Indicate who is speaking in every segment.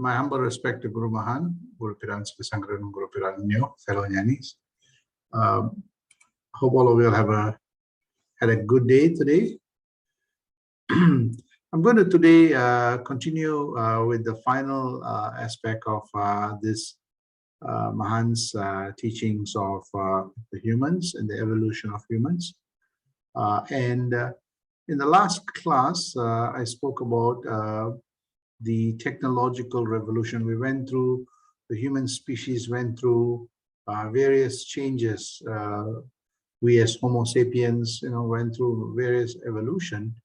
Speaker 1: My humble respect to Guru Mahan, Guru Piran Sangran, Guru Piran Nyo, fellow Nyanis. Hope all of you have had a good day today. I'm going to today continue with the final aspect of this Mahan's teachings of the humans and the evolution of humans. In the last class, I spoke about the technological revolution. We went through, the human species went through various changes. We as Homo sapiens, went through various evolution.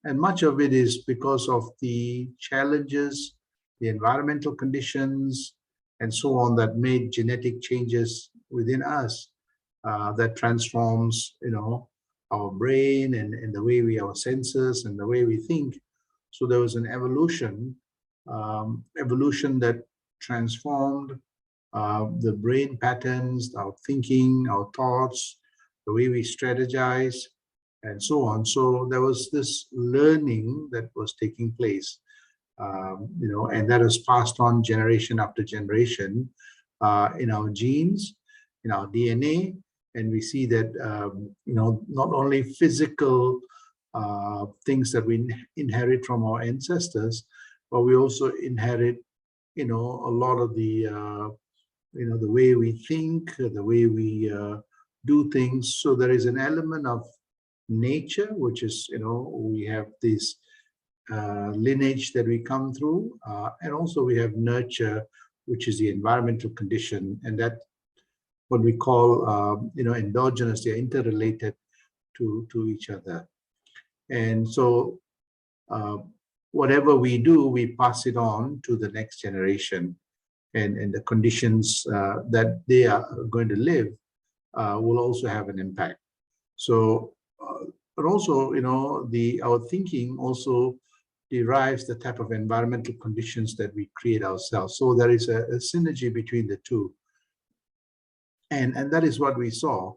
Speaker 1: And much of it is because of the challenges, the environmental conditions, and so on that made genetic changes within us that transforms, our brain and the way our senses and the way we think. So there was an evolution that transformed the brain patterns, our thinking, our thoughts, the way we strategize, and so on. So there was this learning that was taking place, and that was passed on generation after generation in our genes, in our DNA. And we see that, not only physical things that we inherit from our ancestors, but we also inherit, a lot of the, the way we think, the way we do things. So there is an element of nature, which is, we have this lineage that we come through, and also we have nurture, which is the environmental condition, and that what we call, endogenous. They are interrelated to each other. And so whatever we do, we pass it on to the next generation, and the conditions that they are going to live will also have an impact. So, but also, our thinking also derives the type of environmental conditions that we create ourselves. So there is a synergy between the two. And that is what we saw.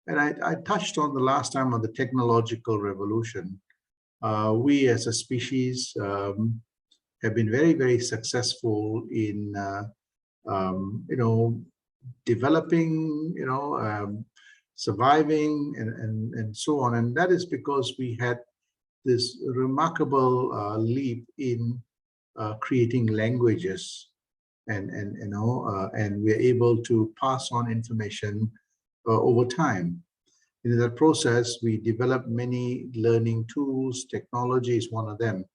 Speaker 1: And I touched on the last time on the technological revolution. We as a species have been very, very successful in, developing, surviving and so on. And that is because we had this remarkable leap in creating languages. And we're able to pass on information over time. In that process, we developed many learning tools. Technology is one of them.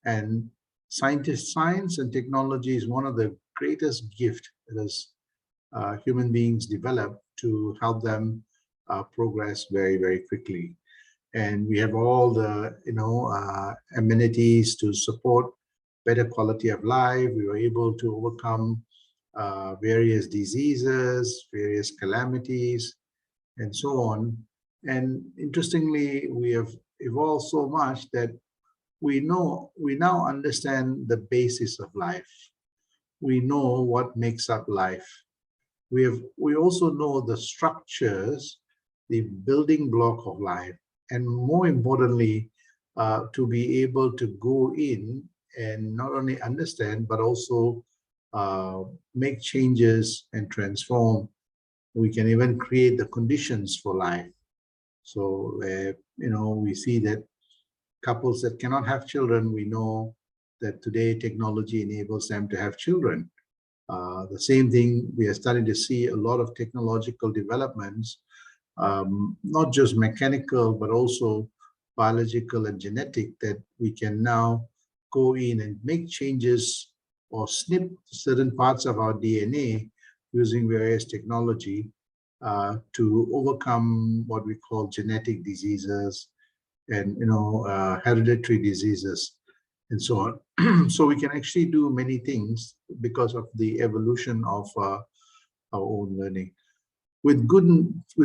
Speaker 1: And science and technology is one of the greatest gifts that human beings develop to help them progress very, very quickly. And we have all the, amenities to support better quality of life. We were able to overcome various diseases, various calamities, and so on. And interestingly, we have evolved so much that we now understand the basis of life. We know what makes up life. We also know the structures, the building block of life, and more importantly, to be able to go in and not only understand, but also make changes and transform. We can even create the conditions for life. So, we see that couples that cannot have children, we know that today technology enables them to have children. The same thing, we are starting to see a lot of technological developments, not just mechanical, but also biological and genetic, that we can now go in and make changes or snip certain parts of our DNA using various technology to overcome what we call genetic diseases and hereditary diseases and so on. So we can actually do many things because of the evolution of our own learning. With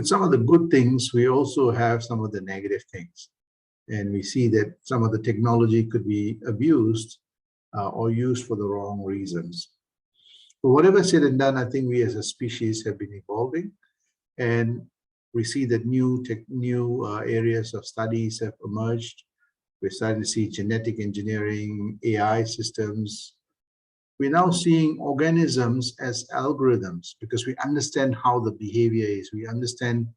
Speaker 1: some of the good things, we also have some of the negative things. And we see that some of the technology could be abused or used for the wrong reasons. But whatever said and done, I think we as a species have been evolving, and we see that new areas of studies have emerged. We're starting to see genetic engineering, AI systems, We're now seeing organisms as algorithms because we understand how the behavior is. We understand,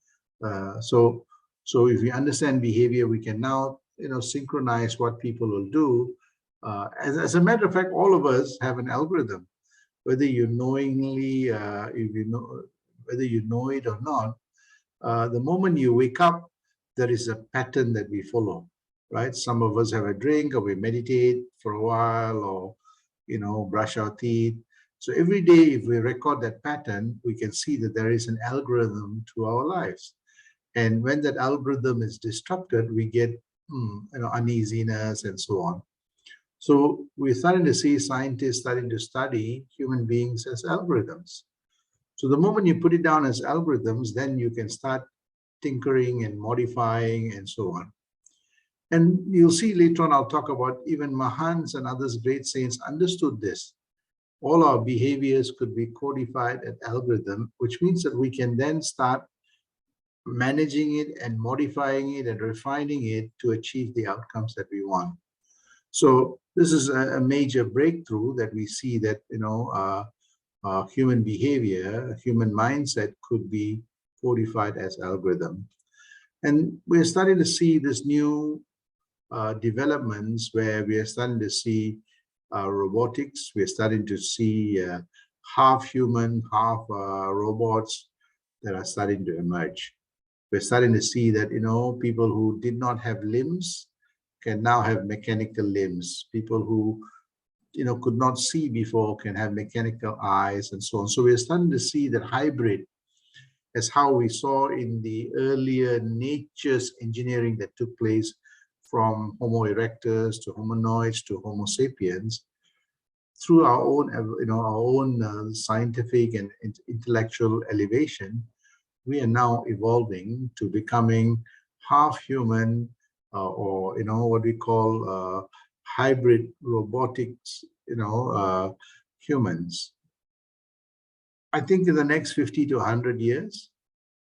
Speaker 1: so if we understand behavior, we can now, synchronize what people will do. As a matter of fact, all of us have an algorithm, whether you knowingly, if you know, whether you know it or not. The moment you wake up, there is a pattern that we follow, right? Some of us have a drink, or we meditate for a while, or brush our teeth. So every day, if we record that pattern, we can see that there is an algorithm to our lives. And when that algorithm is disrupted, we get uneasiness and so on. So we're starting to see scientists starting to study human beings as algorithms. So the moment you put it down as algorithms, then you can start tinkering and modifying and so on. And you'll see later on, I'll talk about even Mahans and others, great saints, understood this. All our behaviors could be codified at algorithm, which means that we can then start managing it and modifying it and refining it to achieve the outcomes that we want. So this is a major breakthrough that we see, that human behavior, human mindset could be codified as algorithm. And we're starting to see this new developments where we are starting to see robotics. We're starting to see half human, half robots that are starting to emerge. We're starting to see that, people who did not have limbs can now have mechanical limbs. People who, could not see before can have mechanical eyes and so on. So we're starting to see that hybrid, as how we saw in the earlier nature's engineering that took place from Homo erectus to hominoids to Homo sapiens, through our own, scientific and intellectual elevation, we are now evolving to becoming half human, or what we call hybrid robotics, humans. I think in the next 50 to 100 years,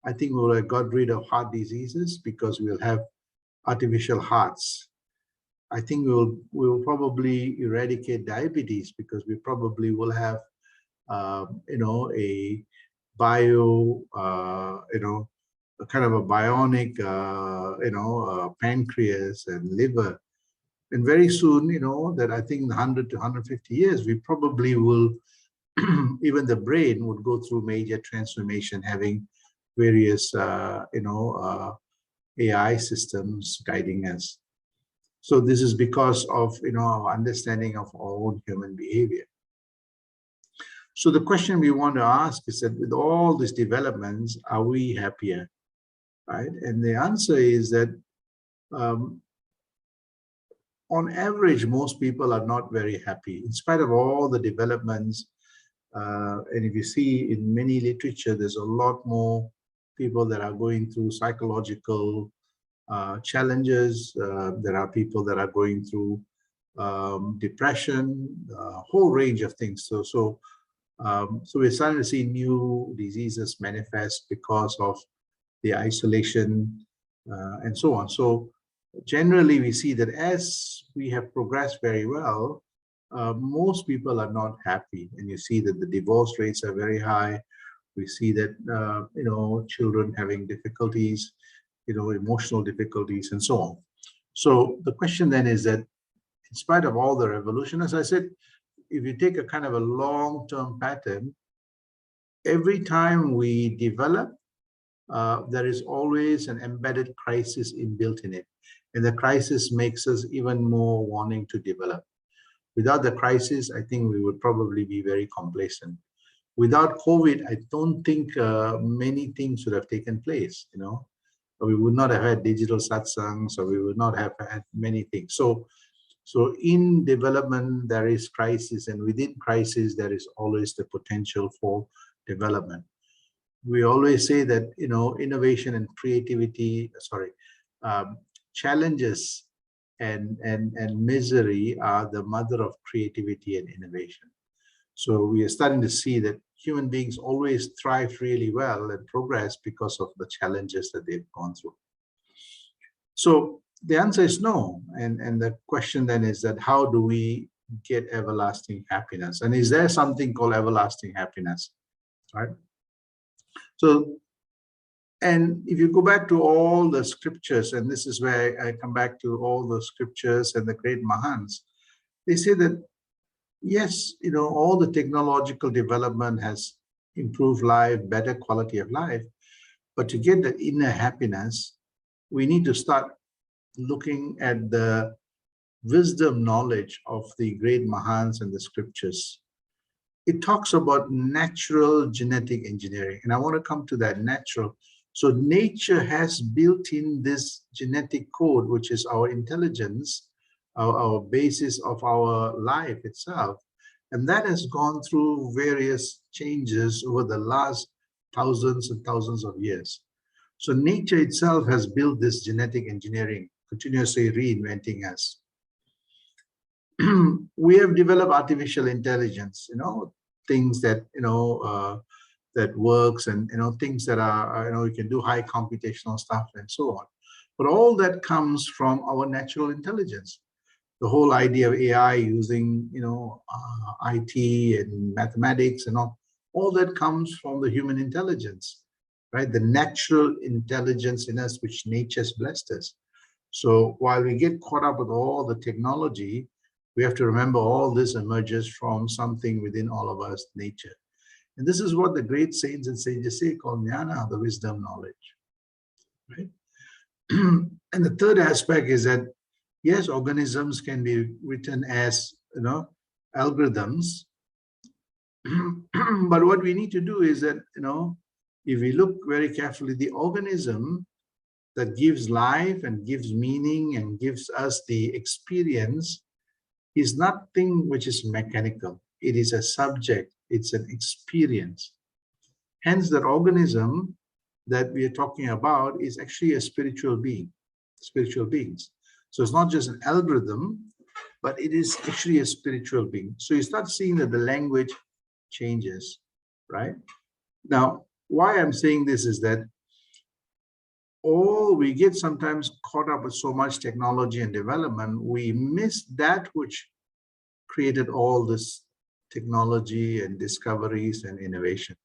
Speaker 1: I think we'll have got rid of heart diseases because we'll have artificial hearts. I think we'll probably eradicate diabetes because we probably will have, a bio, a kind of a bionic, pancreas and liver. And very soon, that I think in 100 to 150 years, we probably will, even the brain would go through major transformation, having various, AI systems guiding us. So this is because of, our understanding of our own human behavior. So the question we want to ask is that with all these developments, are we happier, right? And the answer is that on average, most people are not very happy, in spite of all the developments. And if you see in many literature, there's a lot more people that are going through psychological challenges. There are people that are going through depression, a whole range of things. So we're starting to see new diseases manifest because of the isolation and so on. So generally, we see that as we have progressed very well, most people are not happy, and you see that the divorce rates are very high. We see that children having difficulties, emotional difficulties, and so on. So the question then is that, in spite of all the revolution, as I said, if you take a kind of a long-term pattern, every time we develop, there is always an embedded crisis inbuilt in it. And the crisis makes us even more wanting to develop. Without the crisis, I think we would probably be very complacent. Without COVID, I don't think many things would have taken place, We would not have had digital satsangs, or we would not have had many things. So in development, there is crisis, and within crisis, there is always the potential for development. We always say that, innovation and creativity, challenges and misery are the mother of creativity and innovation. So we are starting to see that human beings always thrive really well and progress because of the challenges that they've gone through. So the answer is no. And the question then is that how do we get everlasting happiness. And is there something called everlasting happiness, right? So, and if you go back to all the scriptures, and this is where I come back to all the scriptures and the great Mahans, they say that, yes, all the technological development has improved life, better quality of life, but to get the inner happiness, we need to start looking at the wisdom knowledge of the great Mahans and the scriptures. It talks about natural genetic engineering, and I want to come to that natural. So nature has built in this genetic code, which is our intelligence, our basis of our life itself. And that has gone through various changes over the last thousands and thousands of years. So nature itself has built this genetic engineering, continuously reinventing us. We have developed artificial intelligence, things that, that works, and, things that are, you can do high computational stuff and so on. But all that comes from our natural intelligence. The whole idea of AI using, IT and mathematics and all that comes from the human intelligence, right? The natural intelligence in us, which nature's blessed us. So while we get caught up with all the technology, we have to remember all this emerges from something within all of us, nature. And this is what the great saints and sages say, called jnana, the wisdom knowledge, right? And the third aspect is that, yes, organisms can be written as, algorithms. But what we need to do is that, if we look very carefully, the organism that gives life and gives meaning and gives us the experience is nothing which is mechanical. It is a subject. It's an experience. Hence, that organism that we are talking about is actually a spiritual being, spiritual beings. So it's not just an algorithm, but it is actually a spiritual being. So you start seeing that the language changes, right? Now, why I'm saying this is that we get sometimes caught up with so much technology and development, we miss that which created all this technology and discoveries and innovation.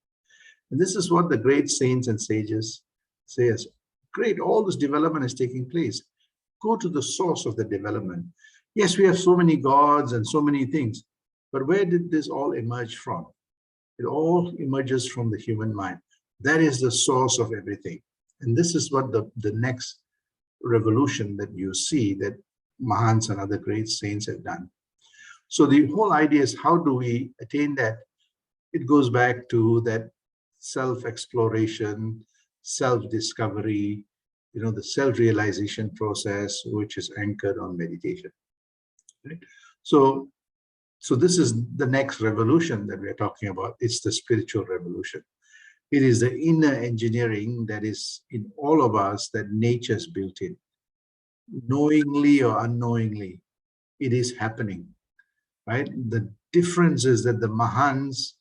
Speaker 1: And this is what the great saints and sages say is, great, all this development is taking place. Go to the source of the development. Yes, we have so many gods and so many things, but where did this all emerge from? It all emerges from the human mind. That is the source of everything. And this is what the next revolution that you see that Mahans and other great saints have done. So the whole idea is, how do we attain that? It goes back to that self-exploration, self-discovery, the self-realization process, which is anchored on meditation. Right? So this is the next revolution that we're talking about. It's the spiritual revolution. It is the inner engineering that is in all of us that nature's built in. Knowingly or unknowingly, it is happening, right? The difference is that the Mahans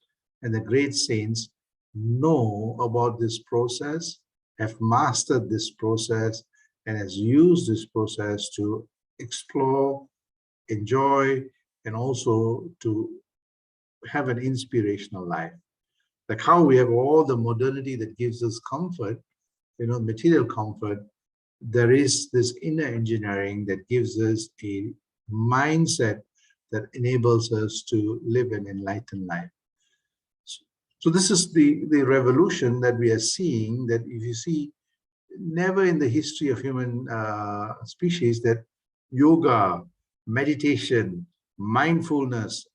Speaker 1: and the great saints know about this process, have mastered this process, and has used this process to explore, enjoy, and also to have an inspirational life. Like how we have all the modernity that gives us comfort, material comfort, there is this inner engineering that gives us a mindset that enables us to live an enlightened life. So this is the revolution that we are seeing, that if you see, never in the history of human species that yoga, meditation, mindfulness,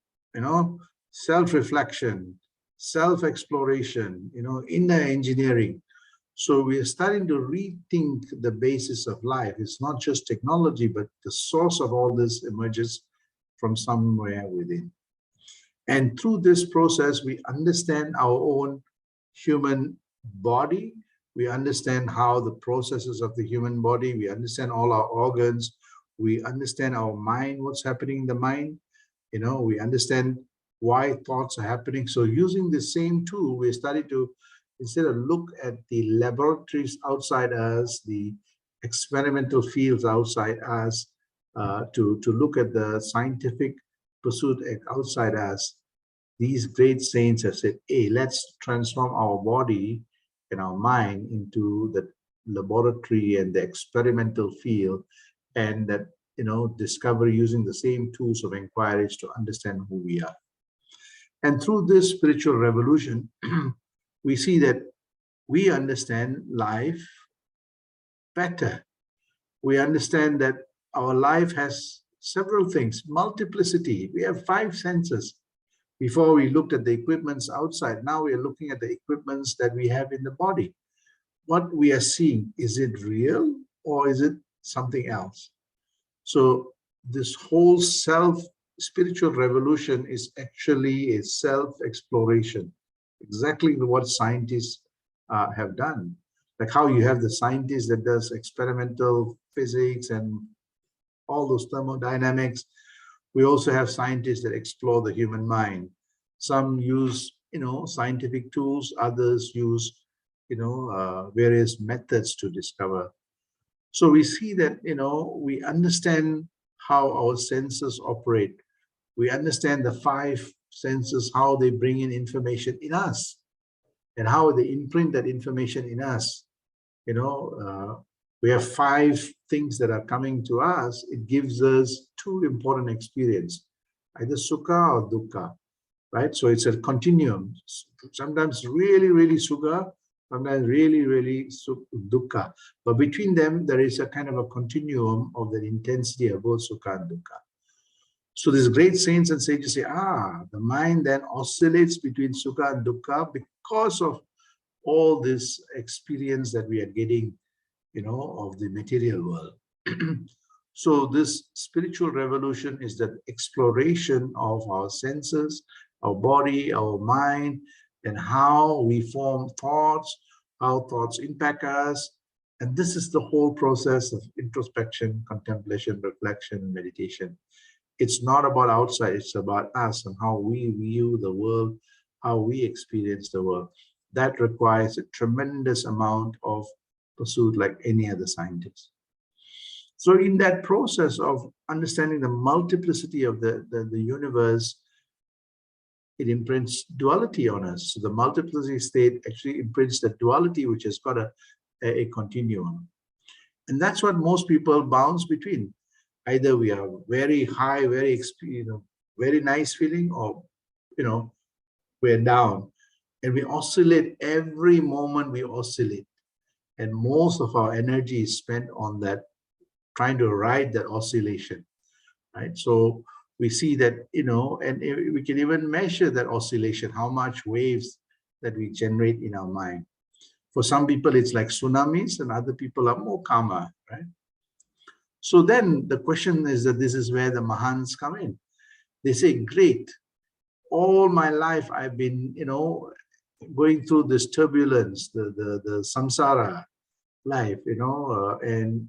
Speaker 1: self-reflection, self-exploration, inner engineering. So we are starting to rethink the basis of life. It's not just technology, but the source of all this emerges from somewhere within. And through this process, we understand our own human body. We understand how the processes of the human body, we understand all our organs, we understand our mind, what's happening in the mind, we understand why thoughts are happening. So using the same tool, we started to, instead of look at the laboratories outside us, the experimental fields outside us, to look at the scientific pursuit outside us, these great saints have said, hey, let's transform our body and our mind into the laboratory and the experimental field, and that, discover using the same tools of inquiries to understand who we are. And through this spiritual revolution, we see that we understand life better. We understand that our life has several things, multiplicity. We have 5 senses. Before we looked at the equipments outside, now we are looking at the equipments that we have in the body. What we are seeing, is it real or is it something else? So this whole spiritual revolution is actually a self-exploration, exactly what scientists have done. Like how you have the scientist that does experimental physics and all those thermodynamics. We also have scientists that explore the human mind. Some use, scientific tools, others use, various methods to discover. So we see that, we understand how our senses operate. We understand the 5 senses, how they bring in information in us and how they imprint that information in us. We have 5 things that are coming to us. It gives us 2 important experiences, either sukha or dukkha, right? So it's a continuum. Sometimes really, really sukha, sometimes really, really dukkha. But between them, there is a kind of a continuum of the intensity of both sukha and dukkha. So these great saints and sages say, the mind then oscillates between sukha and dukkha because of all this experience that we are getting, of the material world. So this spiritual revolution is the exploration of our senses, our body, our mind, and how we form thoughts, how thoughts impact us. And this is the whole process of introspection, contemplation, reflection, meditation. It's not about outside, it's about us and how we view the world, how we experience the world. That requires a tremendous amount of pursuit like any other scientist. So in that process of understanding the multiplicity of the universe, it imprints duality on us. So the multiplicity state actually imprints the duality, which has got a continuum. And that's what most people bounce between. Either we are very high, very very nice feeling, or we're down. And we oscillate every moment. We oscillate, and most of our energy is spent on that, trying to ride that oscillation, right? So we see that, and we can even measure that oscillation, how much waves that we generate in our mind. For some people, it's like tsunamis, and other people are more calmer, right? So then the question is that this is where the Mahans come in. They say, great, all my life I've been, going through this turbulence, the samsara life, and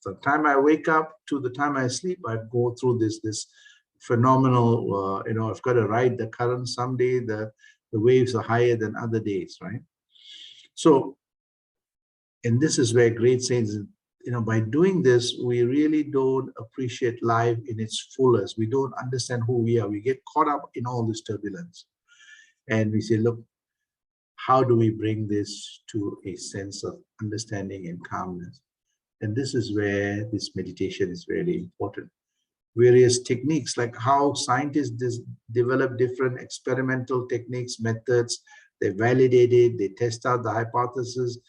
Speaker 1: the time I wake up to the time I sleep, I go through this phenomenal, I've got to ride the current. Someday the waves are higher than other days, right? So, and this is where great saints, by doing this, we really don't appreciate life in its fullest. We don't understand who we are. We get caught up in all this turbulence. And we say, look, how do we bring this to a sense of understanding and calmness? And this is where this meditation is really important. Various techniques, like how scientists develop different experimental techniques, methods, they validate it, they test out the hypothesis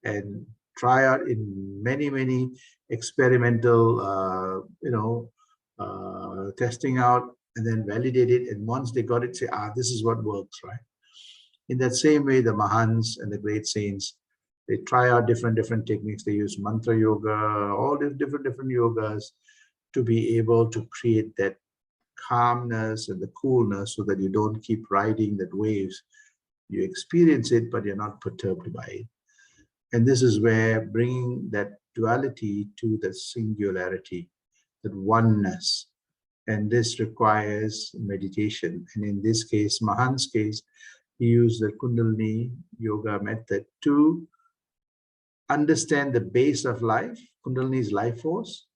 Speaker 1: and try out in many, many experimental, testing out, and then validate it. And once they got it, say, this is what works, right? In that same way, the Mahans and the great saints, they try out different techniques. They use mantra yoga, all these different yogas to be able to create that calmness and the coolness so that you don't keep riding that waves. You experience it, but you're not perturbed by it. And this is where bringing that duality to the singularity, that oneness. And this requires meditation. And in this case, Mahan's case, he used the Kundalini yoga method to understand the base of life. Kundalini is life force,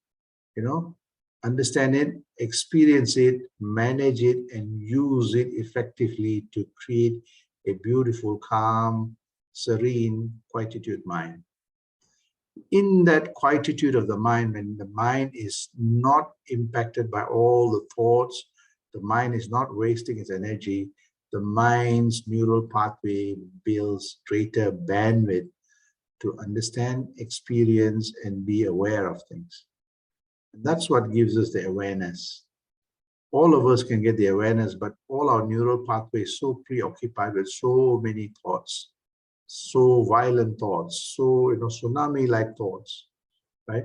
Speaker 1: understand it, experience it, manage it, and use it effectively to create a beautiful, calm, serene, quietude mind. In that quietude of the mind, when the mind is not impacted by all the thoughts, the mind is not wasting its energy, the mind's neural pathway builds greater bandwidth to understand, experience, and be aware of things. And that's what gives us the awareness. All of us can get the awareness, but all our neural pathways so preoccupied with so many thoughts, so violent thoughts, so tsunami-like thoughts, right?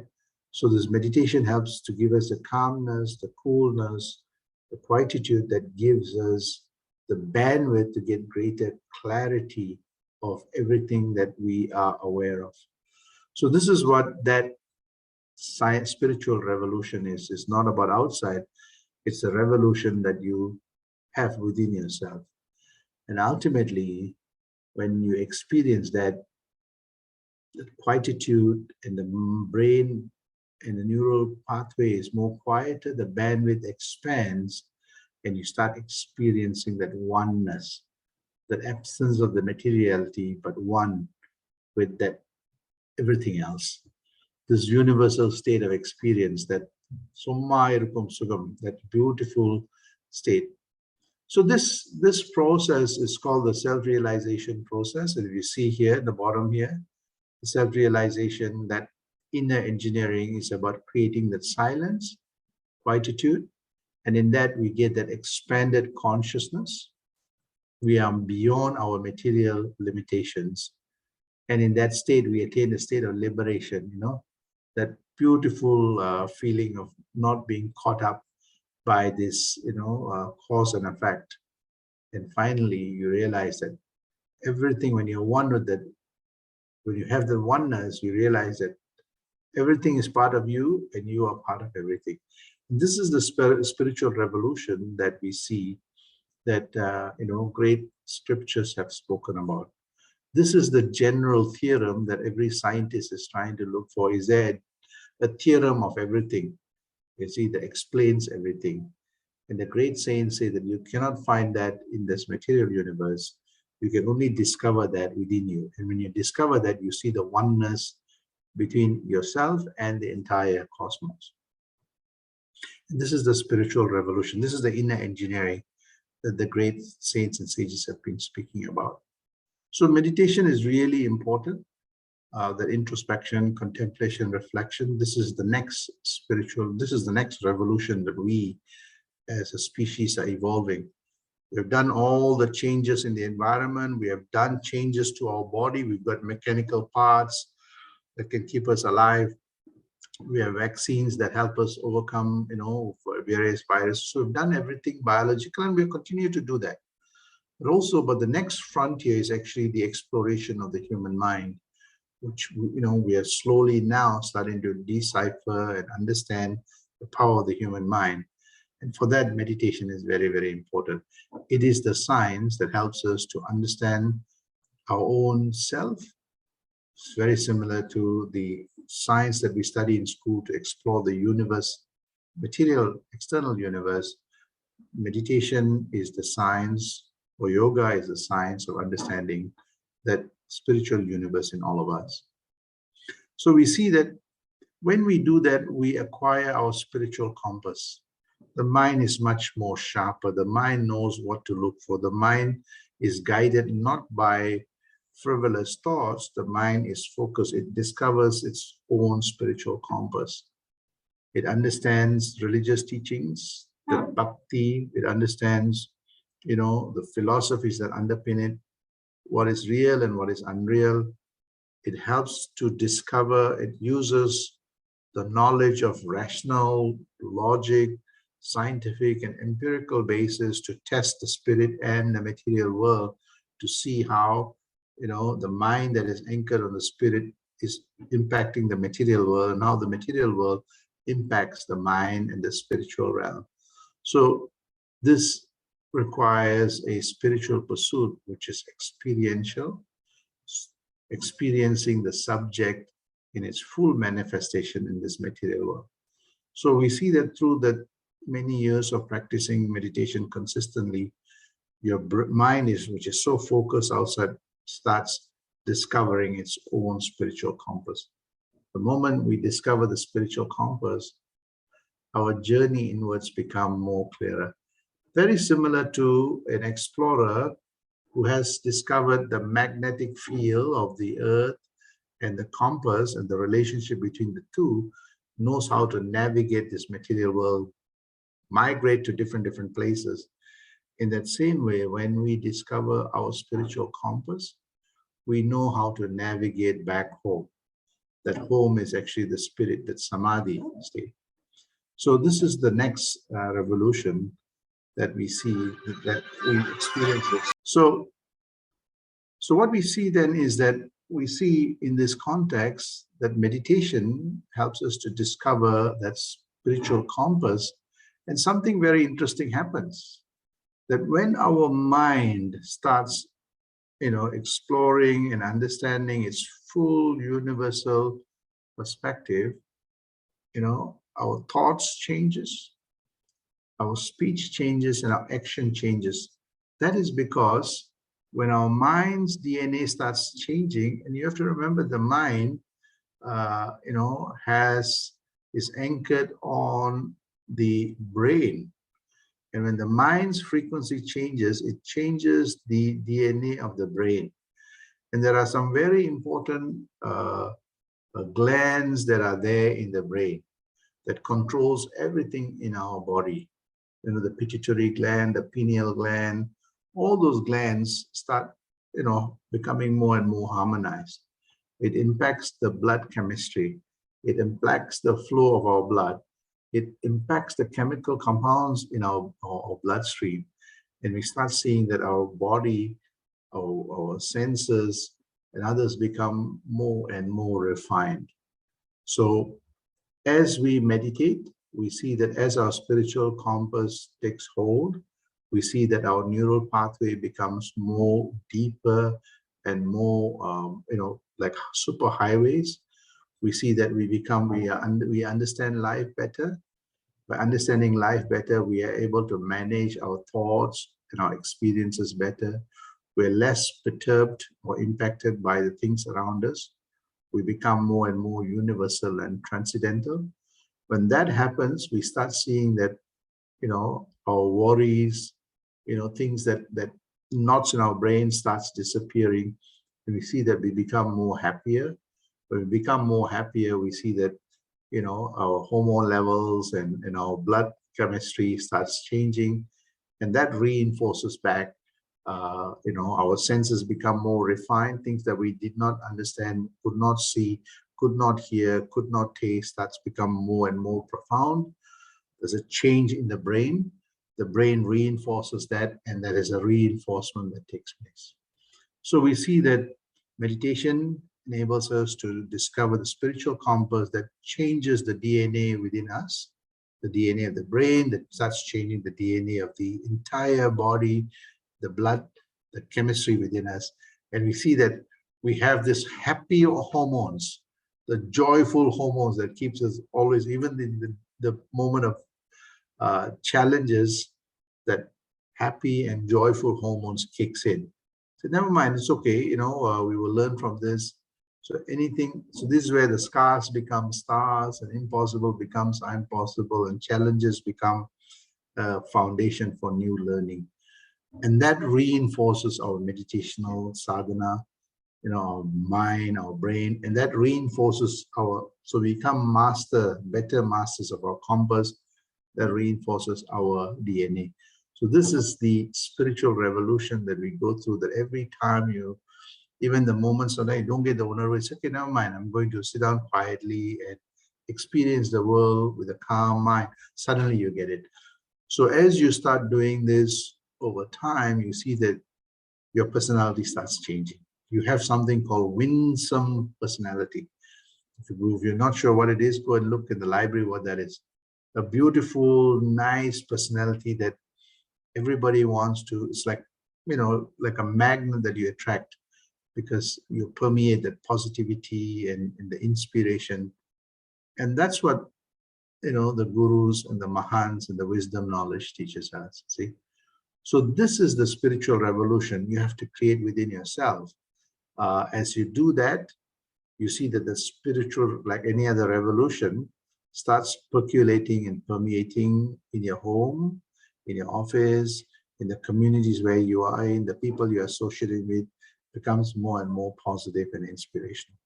Speaker 1: So this meditation helps to give us the calmness, the coolness, the quietude that gives us the bandwidth to get greater clarity of everything that we are aware of. So this is what that science, spiritual revolution is. It's not about outside. It's a revolution that you have within yourself. And ultimately, when you experience that, the quietude and the brain and the neural pathway is more quieter, the bandwidth expands, and you start experiencing that oneness, that absence of the materiality, but one with that everything else. This universal state of experience, that summa irukum sugam, that beautiful state. So this process is called the self-realization process. And if you see here at the bottom here, the self-realization, that inner engineering is about creating that silence, quietude, and in that we get that expanded consciousness. We are beyond our material limitations. And in that state, we attain a state of liberation, that beautiful feeling of not being caught up by this, cause and effect. And finally, you realize that everything, when you're one with that, when you have the oneness, you realize that everything is part of you and you are part of everything. And this is the spiritual revolution that we see, that, great scriptures have spoken about. This is the general theorem that every scientist is trying to look for. Is there a theorem of everything, you see, that explains everything? And the great saints say that you cannot find that in this material universe. You can only discover that within you. And when you discover that, you see the oneness between yourself and the entire cosmos. And this is the spiritual revolution. This is the inner engineering that the great saints and sages have been speaking about. So meditation is really important. That introspection, contemplation, reflection, this is the next revolution that we as a species are evolving. We've done all the changes in the environment. We have done changes to our body. We've got mechanical parts that can keep us alive. We have vaccines that help us overcome, for various viruses. So we've done everything biological, and we'll continue to do that. But the next frontier is actually the exploration of the human mind, which, we are slowly now starting to decipher and understand the power of the human mind. And for that, meditation is very, very important. It is the science that helps us to understand our own self. It's very similar to the science that we study in school to explore the universe, material, external universe. Meditation is the science, or yoga is the science of understanding that spiritual universe in all of us. So we see that when we do that, we acquire our spiritual compass. The mind is much more sharper. The mind knows what to look for. The mind is guided not by frivolous thoughts. The mind is focused. It discovers its own spiritual compass. It understands religious teachings, the bhakti. It understands, the philosophies that underpin it, what is real and what is unreal. It helps to discover. It uses the knowledge of rational logic, scientific and empirical basis to test the spirit and the material world, to see how, the mind that is anchored on the spirit is impacting the material world, and how the material world impacts the mind and the spiritual realm. So this requires a spiritual pursuit, which is experiential, experiencing the subject in its full manifestation in this material world. So we see that through the many years of practicing meditation consistently, your mind which is so focused outside, starts discovering its own spiritual compass. The moment we discover the spiritual compass, our journey inwards become more clearer. Very similar to an explorer who has discovered the magnetic field of the earth and the compass and the relationship between the two, knows how to navigate this material world, migrate to different places. In that same way, when we discover our spiritual compass, we know how to navigate back home. That home is actually the spirit, that samadhi state. So this is the next revolution that we see, that we experience this. So what we see then is that we see in this context that meditation helps us to discover that spiritual compass, and something very interesting happens. That when our mind starts, exploring and understanding its full universal perspective, our thoughts changes, our speech changes, and our action changes. That is because when our mind's DNA starts changing, and you have to remember the mind, is anchored on the brain. And when the mind's frequency changes, it changes the DNA of the brain. And there are some very important glands that are there in the brain that controls everything in our body. The pituitary gland, the pineal gland, all those glands start, becoming more and more harmonized. It impacts the blood chemistry. It impacts the flow of our blood. It impacts the chemical compounds in our bloodstream. And we start seeing that our body, our senses, and others become more and more refined. So as we meditate, we see that as our spiritual compass takes hold, we see that our neural pathway becomes more deeper and more, like super highways. We see that we understand life better. By understanding life better, we are able to manage our thoughts and our experiences better. We're less perturbed or impacted by the things around us. We become more and more universal and transcendental. When that happens, we start seeing that, our worries, things that knots in our brain starts disappearing. And we see that we become more happier. When we become more happier, we see that, our hormone levels and our blood chemistry starts changing. And that reinforces back, our senses become more refined. Things that we did not understand, could not see, could not hear, could not taste, starts become more and more profound. There's a change in the brain. The brain reinforces that, and there is a reinforcement that takes place. So we see that meditation enables us to discover the spiritual compass that changes the DNA within us, the DNA of the brain, that starts changing the DNA of the entire body, the blood, the chemistry within us. And we see that we have this happy hormones, the joyful hormones that keeps us always, even in the moment of challenges, that happy and joyful hormones kicks in. So never mind, it's okay, we will learn from this. So this is where the scars become stars, and impossible becomes impossible, and challenges become a foundation for new learning. And that reinforces our meditational sadhana, our mind, our brain, and that reinforces so we become better masters of our compass. That reinforces our DNA. So this is the spiritual revolution that we go through, that every time even the moments when I don't get the honor, it's okay, never mind, I'm going to sit down quietly and experience the world with a calm mind. Suddenly you get it. So as you start doing this over time, you see that your personality starts changing. You have something called Winsome Personality. If you're not sure what it is, go and look in the library what that is. A beautiful, nice personality that everybody wants to. It's like, like a magnet that you attract, because you permeate that positivity and the inspiration. And that's what, the gurus and the Mahans and the wisdom knowledge teaches us. See? So this is the spiritual revolution you have to create within yourself. As you do that, you see that the spiritual, like any other revolution, starts percolating and permeating in your home, in your office, in the communities where you are in, the people you're associating with, becomes more and more positive and inspirational.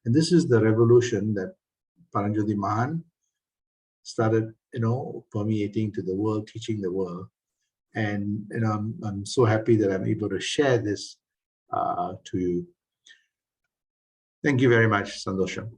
Speaker 1: And this is the revolution that Paranjoti Mahan started, permeating to the world, teaching the world. And I'm so happy that I'm able to share this to you. Thank you very much, Sandosham.